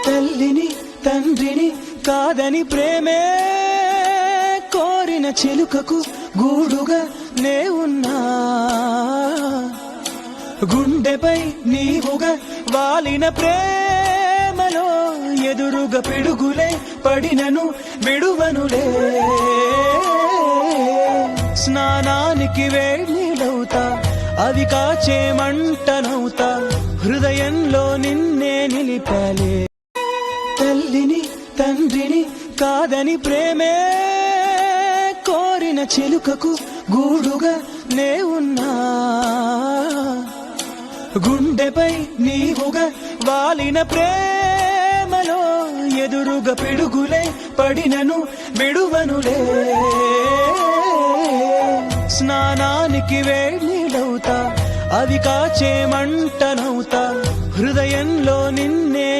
తల్లిని తండ్రిని కాదని ప్రేమే కోరిన చిలుకకు గూడుగా నే ఉన్నా, గుండెపై నీవుగా వాలిన ప్రేమలో ఎదురుగా పిడుగులే పడినను విడువనులే. స్నానానికి వేడినవుతా, అవి కాచే మంటనవుతా, హృదయంలో నిన్నే నిలిపాలే. తల్లిని తండ్రిని కాదని ప్రేమే కోరిన చిలుకకు గూడుగా నే ఉన్నా, గుండెపై నీవుగా వాలిన ప్రేమలో ఎదురుగా పిడుగులే పడినను విడువనులే. స్నానానికి వేడినవుతా, అవి కాచే మంటనవుతా, హృదయంలో నిన్నే